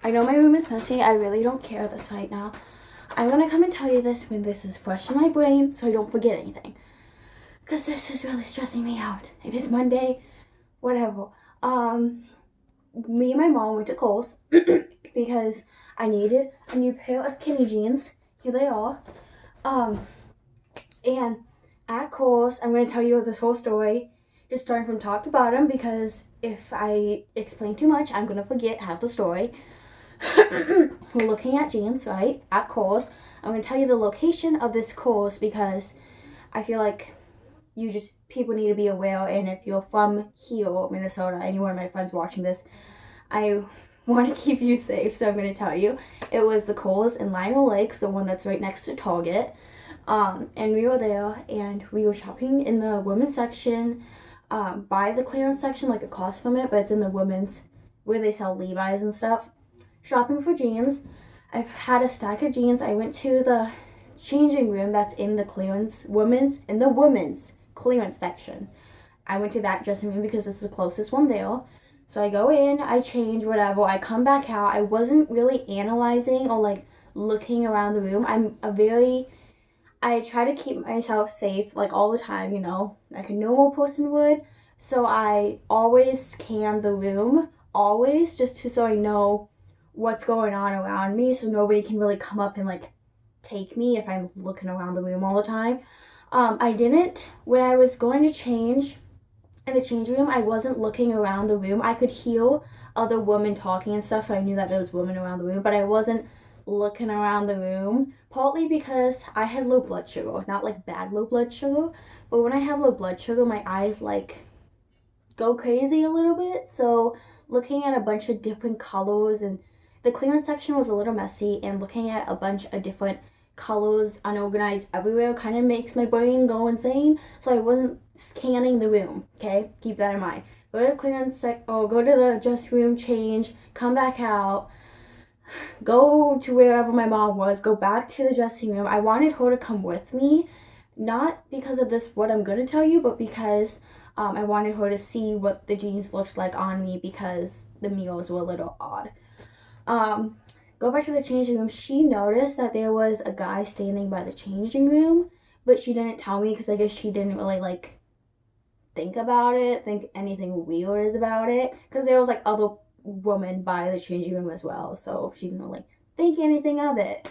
I know my room is messy. I really don't care this right now. I'm gonna come and tell you this when this is fresh in my brain so I don't forget anything. Because this is really stressing me out. It is Monday, whatever. Me and my mom went to Kohl's because I needed a new pair of skinny jeans. Here they are. And at Kohl's, I'm gonna tell you this whole story, just starting from top to bottom, because if I explain too much, I'm gonna forget half the story. We're looking at jeans, right, at Kohl's. I'm going to tell you the location of this Kohl's because I feel like people need to be aware, and if you're from here, Minnesota, any one of my friends watching this, I want to keep you safe, so I'm going to tell you. It was the Kohl's in Lionel Lakes, the one that's right next to Target, and we were there, and we were shopping in the women's section, by the clearance section, like across from it, but it's in the women's, where they sell Levi's and stuff. Shopping for jeans. I've had a stack of jeans. I went to the changing room that's in the women's clearance section. I went to that dressing room because it's the closest one there. So I go in, I change, whatever. I come back out. I wasn't really analyzing or like looking around the room. I try to keep myself safe like all the time, like a normal person would. So I always scan the room, always, just so I know what's going on around me, so nobody can really come up and like take me if I'm looking around the room all the time. I didn't, when I was going to change in the change room, I wasn't looking around the room. I could hear other women talking and stuff, so I knew that there was women around the room, but I wasn't looking around the room, partly because I had low blood sugar. Not like bad low blood sugar, but when I have low blood sugar, my eyes like go crazy a little bit. So looking at a bunch of different colors, and the clearance section was a little messy, and looking at a bunch of different colors unorganized everywhere kind of makes my brain go insane. So I wasn't scanning the room. Okay, keep that in mind. Go to the go to the dressing room, change, come back out, go to wherever my mom was, go back to the dressing room. I wanted her to come with me, not because of this what I'm gonna tell you, but because I wanted her to see what the jeans looked like on me, because the meals were a little odd. Go back to the changing room. She noticed that there was a guy standing by the changing room, but she didn't tell me because I guess she didn't really like think anything weird is about it, because there was like other women by the changing room as well, so she didn't really think anything of it.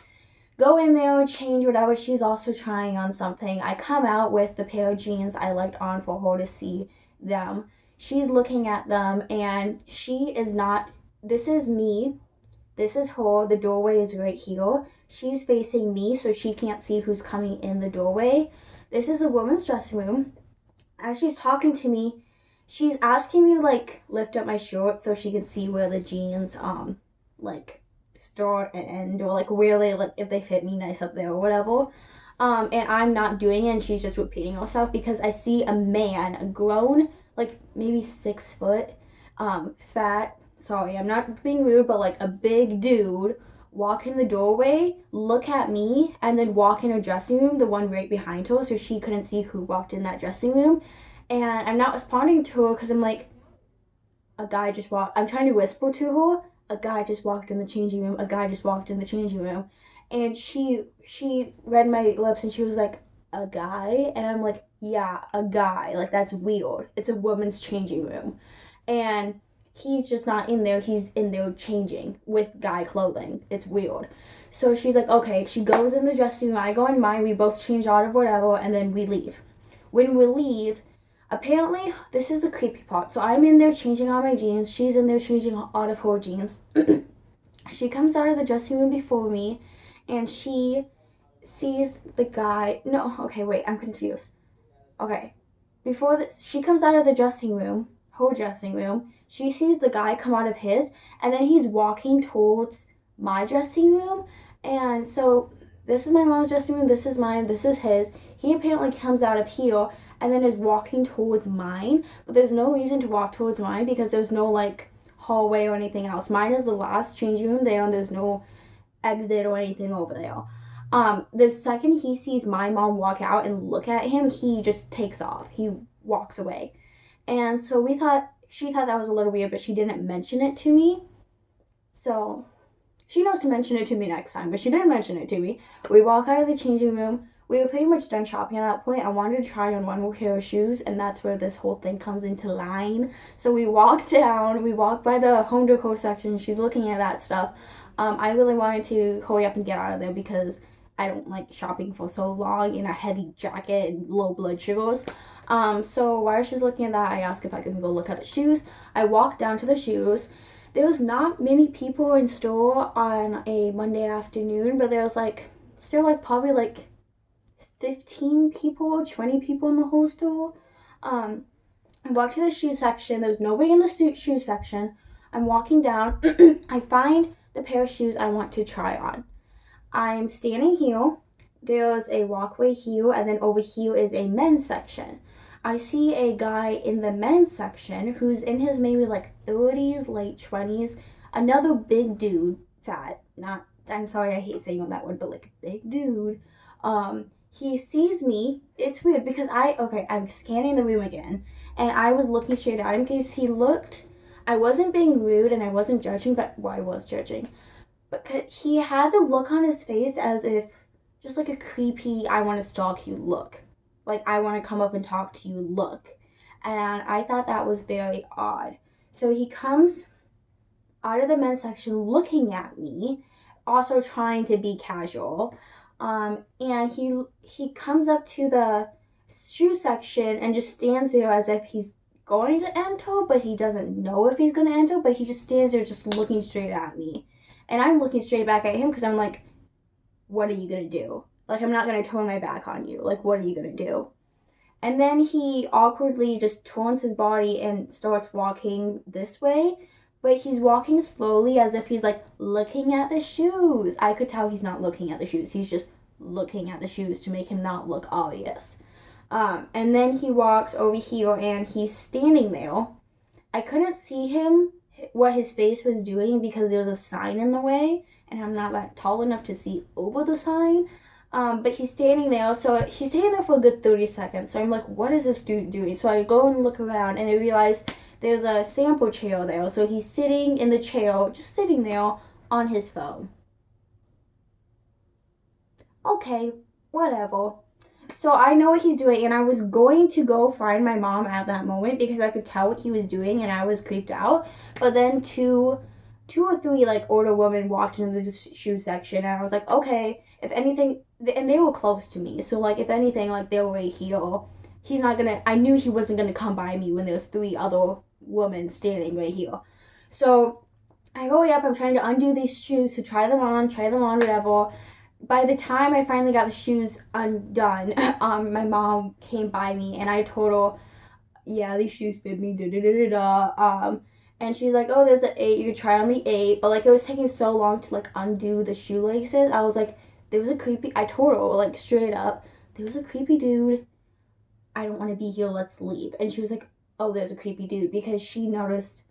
Go in there, change, whatever. She's also trying on something. I come out with the pair of jeans I liked on for her to see them. She's looking at them, and she is not. This is me. This is her. The doorway is right here. She's facing me, so she can't see who's coming in the doorway. This is a woman's dressing room. As she's talking to me, she's asking me to like lift up my shirt so she can see where the jeans like start and end, or like where they, like if they fit me nice up there or whatever. And I'm not doing it, and she's just repeating herself because I see a man, a grown, like maybe 6 foot, fat, sorry, I'm not being rude, but like a big dude, walk in the doorway, look at me, and then walk in her dressing room, the one right behind her, so she couldn't see who walked in that dressing room. And I'm not responding to her because I'm like, a guy just walked. I'm trying to whisper to her, a guy just walked in the changing room, a guy just walked in the changing room. And she read my lips and she was like, a guy? And I'm like, yeah, a guy. Like, that's weird. It's a woman's changing room. And he's just not in there. He's in there changing with guy clothing. It's weird. So she's like, okay. She goes in the dressing room. I go in mine. We both change out of whatever, and then we leave. When we leave, apparently, this is the creepy part. So I'm in there changing out my jeans. She's in there changing out of her jeans. She comes out of the dressing room before me, and she sees the guy. No, okay, wait, I'm confused. Okay, before this, she comes out of the dressing room, her dressing room. She sees the guy come out of his, and then he's walking towards my dressing room. And so this is my mom's dressing room, this is mine, this is his. He apparently comes out of here and then is walking towards mine, but there's no reason to walk towards mine because there's no like hallway or anything else. Mine is the last changing room there, and there's no exit or anything over there. The second he sees my mom walk out and look at him, he just takes off. He walks away. And so she thought that was a little weird, but she didn't mention it to me. So She knows to mention it to me next time, but she didn't mention it to me. We walk out of the changing room. We were pretty much done shopping at that point. I wanted to try on one more pair of shoes, and that's where this whole thing comes into line. So we walked down. We walked by the home decor section. She's looking at that stuff. I really wanted to hurry up and get out of there because I don't like shopping for so long in a heavy jacket and low blood sugars. So while she's looking at that, I asked if I could go look at the shoes. I walked down to the shoes. There was not many people in store on a Monday afternoon, but there was like still like probably like 15 people, 20 people in the whole store. I walked to the shoe section. There was nobody in the shoe section. I'm walking down. I find the pair of shoes I want to try on. I'm standing here. There's a walkway here, and then over here is a men's section. I see a guy in the men's section who's in his maybe like 30s, late 20s. Another big dude, fat, not, I'm sorry, I hate saying that word, but like big dude. He sees me. It's weird because I'm scanning the room again, and I was looking straight at him because he looked, I wasn't being rude and I wasn't judging, but I was judging. But he had the look on his face as if just like a creepy, I want to stalk you look. Like, I want to come up and talk to you look. And I thought that was very odd. So he comes out of the men's section looking at me, also trying to be casual. And he comes up to the shoe section and just stands there as if he's going to enter, but he doesn't know if he's going to enter, but he just stands there just looking straight at me. And I'm looking straight back at him because I'm like, what are you going to do? Like, I'm not going to turn my back on you. Like, what are you going to do? And then he awkwardly just turns his body and starts walking this way. But he's walking slowly as if he's, like, looking at the shoes. I could tell he's not looking at the shoes. He's just looking at the shoes to make him not look obvious. And then he walks over here and he's standing there. I couldn't see him, what his face was doing because there was a sign in the way. And I'm not that tall enough to see over the sign. But he's standing there, so he's standing there for a good 30 seconds. So I'm like, what is this dude doing? So I go and look around, and I realize there's a sample chair there. So he's sitting in the chair, just sitting there on his phone. Okay, whatever. So I know what he's doing, and I was going to go find my mom at that moment because I could tell what he was doing, and I was creeped out. But then two or three like older women walked into the shoe section, and I was like, okay, if anything, and they were close to me, so like if anything, like they were right here, he's not gonna, I knew he wasn't gonna come by me when there's three other women standing right here. So I go way up, I'm trying to undo these shoes to try them on, whatever. By the time I finally got the shoes undone, my mom came by me and I told her, yeah, these shoes fit me, and she's like, oh, there's an 8, you could try on the 8, but like it was taking so long to like undo the shoelaces. I was like, I told her like straight up, there was a creepy dude, I don't want to be here, let's leave. And she was like, oh, there's a creepy dude, because she noticed,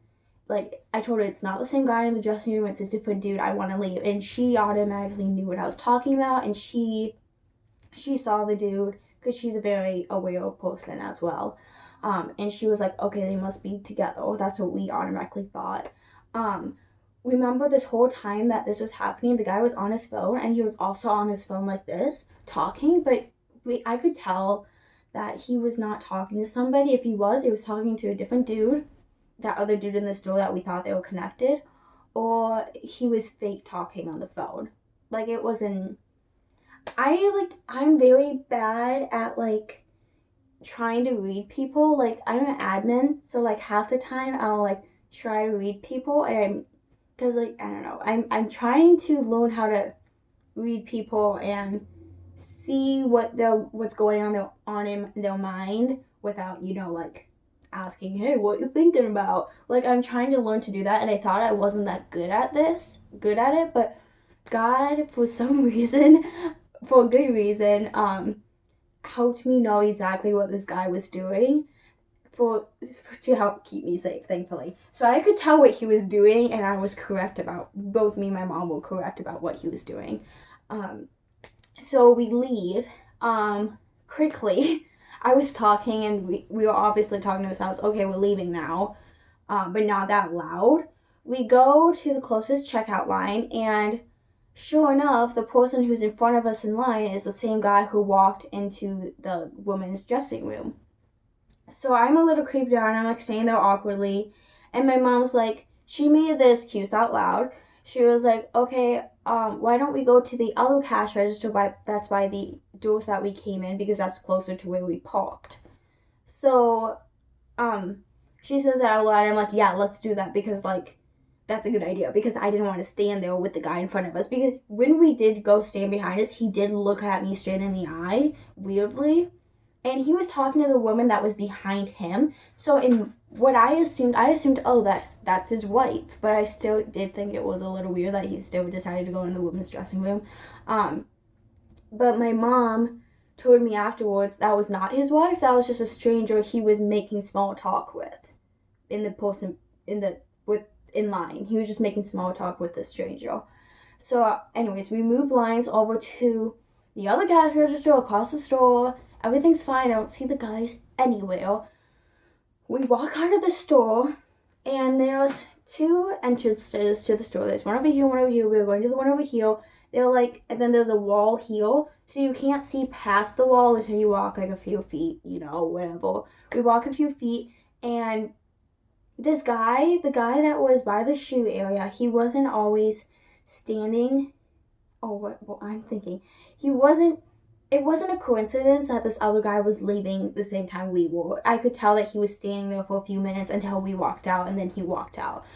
like, I told her it's not the same guy in the dressing room, it's a different dude, I want to leave. And she automatically knew what I was talking about, and she saw the dude because she's a very aware person as well. And she was like, okay, they must be together. That's what we automatically thought. Remember this whole time that this was happening, the guy was on his phone, and he was also on his phone like this, talking, but I could tell that he was not talking to somebody. If he was talking to a different dude, that other dude in the store that we thought they were connected, or he was fake talking on the phone. Like, it wasn't, I'm very bad at, like, trying to read people. Like, I'm an admin, so like half the time I'll like try to read people, and because like I don't know, I'm trying to learn how to read people and see what's going on in their mind without, you know, like asking, hey, what you thinking about? Like, I'm trying to learn to do that, and I thought I wasn't that good at it, but God, for some reason, for a good reason, helped me know exactly what this guy was doing to help keep me safe, thankfully. So I could tell what he was doing, and I was correct about, both me and my mom were correct about what he was doing. So we leave quickly. I was talking, and we were obviously talking to ourselves, okay, we're leaving now, but not that loud. We go to the closest checkout line, and sure enough, the person who's in front of us in line is the same guy who walked into the women's dressing room. So I'm a little creeped out, and I'm like standing there awkwardly. And my mom's like, she made this excuse out loud. She was like, okay, why don't we go to the other cash register that's by the doors that we came in, because that's closer to where we parked. So, um, she says it out loud, and I'm like, yeah, let's do that, because like that's a good idea, because I didn't want to stand there with the guy in front of us, because when we did go stand behind us, he did look at me straight in the eye, weirdly, and he was talking to the woman that was behind him. So in what I assumed, oh, that's his wife, but I still did think it was a little weird that he still decided to go in the women's dressing room. Um, but my mom told me afterwards that was not his wife. That was just a stranger he was making small talk with in the person in the with in line. He was just making small talk with this stranger. So, anyways, we moved lines over to the other cash register across the store. Everything's fine. I don't see the guys anywhere. We walk out of the store, and there's two entrances to the store. There's one over here, one over here. We were going to the one over here. They're like, and then there's a wall here, so you can't see past the wall until you walk like a few feet, whatever. We walk a few feet, and this guy, the guy that was by the shoe area, he wasn't always standing. Oh, what I'm thinking. He wasn't. It wasn't a coincidence that this other guy was leaving the same time we were. I could tell that he was standing there for a few minutes until we walked out, and then he walked out.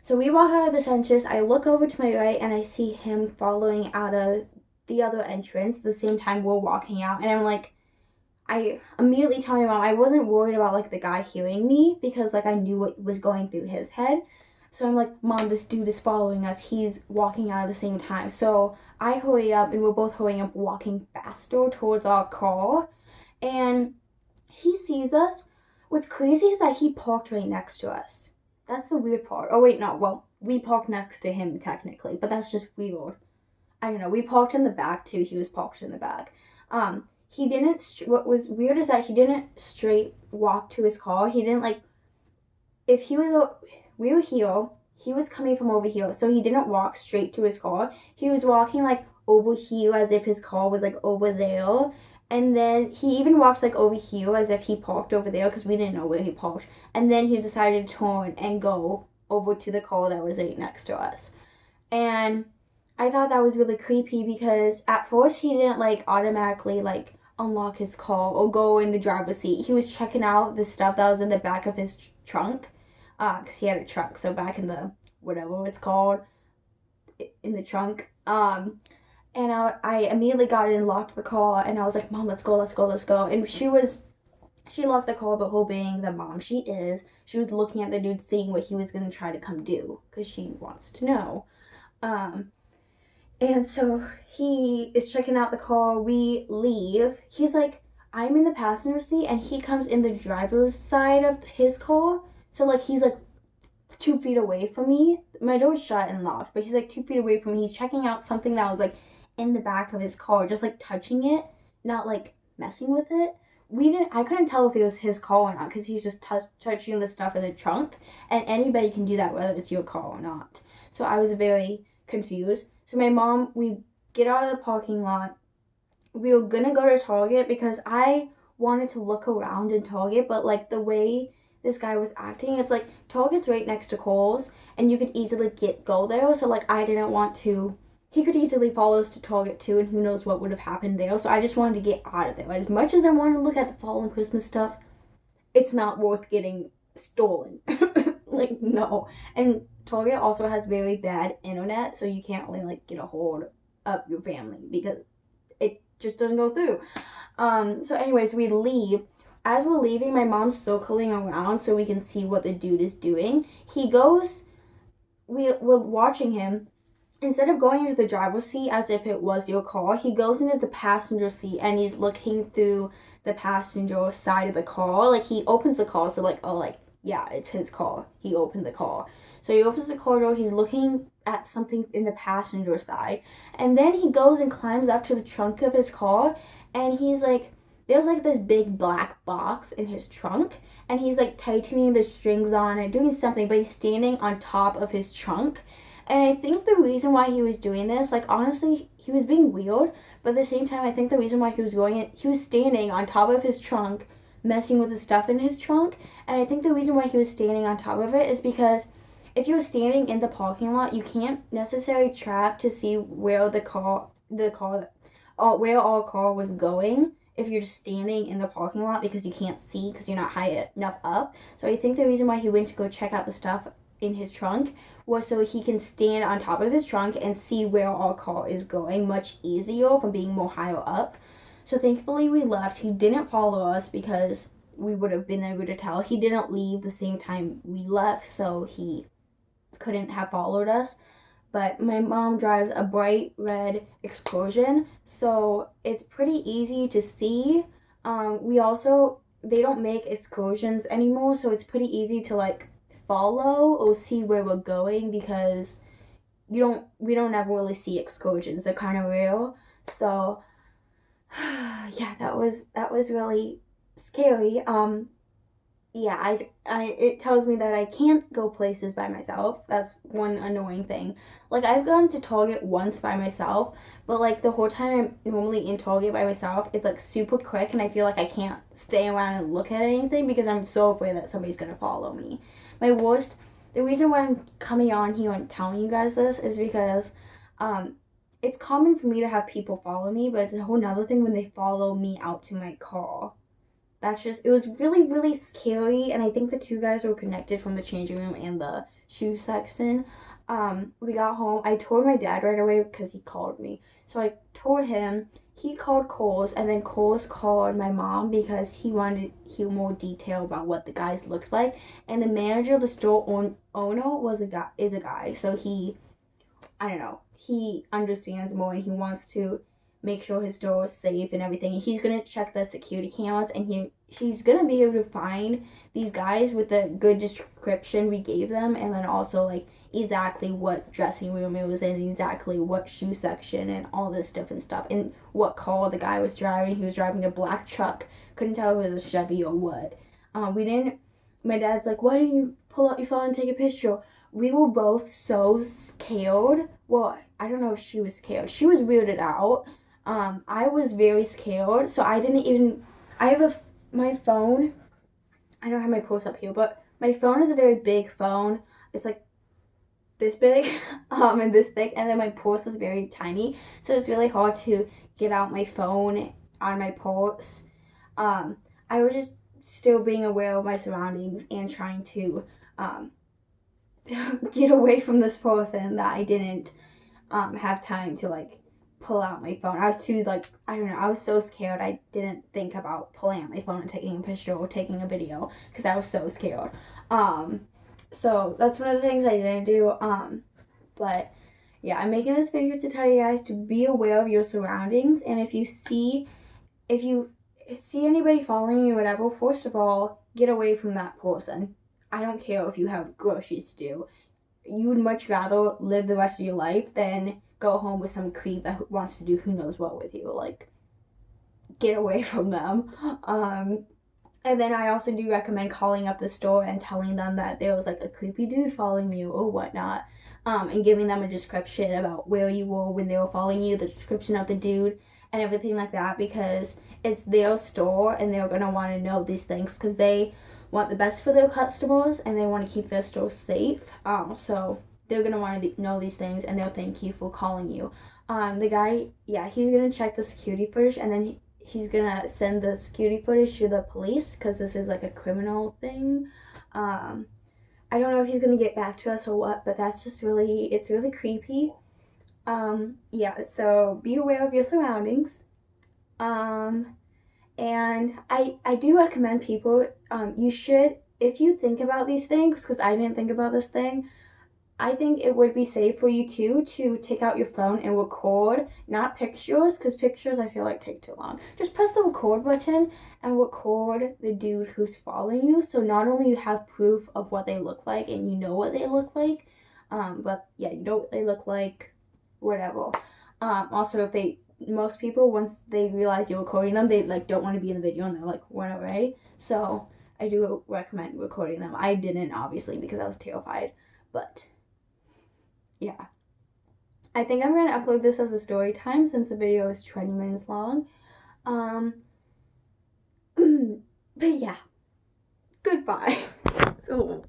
So we walk out of this entrance. I look over to my right, and I see him following out of the other entrance the same time we're walking out. And I'm like, I immediately tell my mom I wasn't worried about like the guy hearing me, because like I knew what was going through his head. So I'm like, Mom, this dude is following us. He's walking out at the same time. So I hurry up, and we're both hurrying up, walking faster towards our car. And he sees us. What's crazy is that he parked right next to us. That's the weird part. Oh wait, no. Well, we parked next to him technically, but that's just weird. I don't know. We parked in the back too. He was parked in the back. He didn't. What was weird is that he didn't straight walk to his car. He didn't like. If he was, we were here. He was coming from over here, so he didn't walk straight to his car. He was walking like over here as if his car was like over there, and then he even walked like over here as if he parked over there, because we didn't know where he parked. And then he decided to turn and go over to the car that was right next to us. And I thought that was really creepy, because at first he didn't like automatically like unlock his car or go in the driver's seat. He was checking out the stuff that was in the back of his trunk, because he had a truck. So back in the whatever it's called, in the trunk. And I immediately got in and locked the car, and I was like, Mom, let's go, let's go, let's go. And she locked the car, but her being the mom she was looking at the dude, seeing what he was gonna try to come do, because she wants to know. Um, and so he is checking out the car. We leave. He's like, I'm in the passenger seat, and he comes in the driver's side of his car. So like he's like 2 feet away from me. My door's shut and locked, but he's like 2 feet away from me. He's checking out something that was like in the back of his car, just like touching it, not like messing with it. I couldn't tell if it was his car or not, because he's just touching the stuff in the trunk, and anybody can do that whether it's your car or not. So I was very confused. So my mom, we get out of the parking lot. We were gonna go to Target, because I wanted to look around in Target, but like the way this guy was acting, it's like Target's right next to Kohl's, and you could easily go there. So like I didn't want to. He could easily follow us to Target too, and who knows what would have happened there. So I just wanted to get out of there. As much as I wanted to look at the fall and Christmas stuff, it's not worth getting stolen. Like no. And Target also has very bad internet, so you can't really like get a hold of your family, because it just doesn't go through. So anyways, we leave. As we're leaving, my mom's circling around so we can see what the dude is doing. He goes, we're watching him. Instead of going into the driver's seat as if it was your car, he goes into the passenger seat, and he's looking through the passenger side of the car. Like he opens the car, so like, oh, like, yeah, it's his car. He opened the car. So he opens the car door, he's looking at something in the passenger side, and then he goes and climbs up to the trunk of his car, and he's like there's like this big black box in his trunk, and he's like tightening the strings on it, doing something, but he's standing on top of his trunk. And I think the reason why he was doing this, like honestly, he was being weird, but at the same time, I think the reason why he was going it, he was standing on top of his trunk, messing with the stuff in his trunk. And I think the reason why he was standing on top of it is because if you're standing in the parking lot, you can't necessarily track to see where where our car was going if you're just standing in the parking lot, because you can't see because you're not high enough up. So I think the reason why he went to go check out the stuff in his trunk was so he can stand on top of his trunk and see where our car is going much easier from being more higher up. So thankfully we left. He didn't follow us because we would have been able to tell. He didn't leave the same time we left, so he couldn't have followed us. But my mom drives a bright red Excursion, so it's pretty easy to see. They don't make Excursions anymore, so it's pretty easy to like follow or see where we're going, because we don't ever really see Excursions. They're kind of rare. So yeah, that was really scary. Yeah, it tells me that I can't go places by myself. That's one annoying thing. Like, I've gone to Target once by myself, but like the whole time I'm normally in Target by myself, it's like super quick, and I feel like I can't stay around and look at anything because I'm so afraid that somebody's gonna follow me. My worst, the reason why I'm coming on here and telling you guys this is because um it's common for me to have people follow me, but it's a whole nother thing when they follow me out to my car. It was really, really scary. And I think the two guys were connected from the changing room and the shoe section. We got home. I told my dad right away because he called me. So I told him, he called Coles, and then Coles called my mom because he wanted to hear more detail about what the guys looked like. And the manager of the store owner is a guy. So I don't know, he understands more, and he wants to make sure his store is safe and everything. And he's gonna check the security cameras, and he's gonna be able to find these guys with the good description we gave them, and then also like exactly what dressing room it was in, exactly what shoe section, and all this different stuff, and what car the guy was driving. He was driving a black truck. Couldn't tell if it was a Chevy or what. We didn't. My dad's like, "Why didn't you pull out your phone and take a picture?" We were both so scared. Well, I don't know if she was scared. She was weirded out. I was very scared, so I didn't even. I have my phone. I don't have my purse up here, but my phone is a very big phone. It's like this big, and this thick, and then my purse is very tiny, so it's really hard to get out my phone on my purse. I was just still being aware of my surroundings and trying to get away from this person that I didn't have time to like pull out my phone. I was too like, I don't know, I was so scared I didn't think about pulling out my phone and taking a picture or taking a video because I was so scared. So that's one of the things I didn't do. But yeah, I'm making this video to tell you guys to be aware of your surroundings, and if you see anybody following you or whatever, first of all, get away from that person. I don't care if you have groceries to do. You would much rather live the rest of your life than go home with some creep that wants to do who knows what with you. Like, get away from them. And then I also do recommend calling up the store and telling them that there was like a creepy dude following you or whatnot, and giving them a description about where you were when they were following you, the description of the dude, and everything like that, because it's their store and they're going to want to know these things because they want the best for their customers and they want to keep their store safe. So they're going to want to know these things, and they'll thank you for calling you. The guy, yeah, he's going to check the security footage, and then he's going to send the security footage to the police because this is like a criminal thing. I don't know if he's going to get back to us or what, but that's just it's really creepy. Yeah, so be aware of your surroundings. And I do recommend people, you should, if you think about these things, because I didn't think about this thing, I think it would be safe for you too to take out your phone and record, not pictures, because pictures I feel like take too long. Just press the record button and record the dude who's following you, so not only you have proof of what they look like and you know what they look like, but yeah, you know what they look like, whatever. Also, if they most people, once they realize you're recording them, they like don't want to be in the video and they're like run away. So I do recommend recording them. I didn't, obviously, because I was terrified, but yeah. I think I'm going to upload this as a story time since the video is 20 minutes long. But yeah, goodbye. Oh.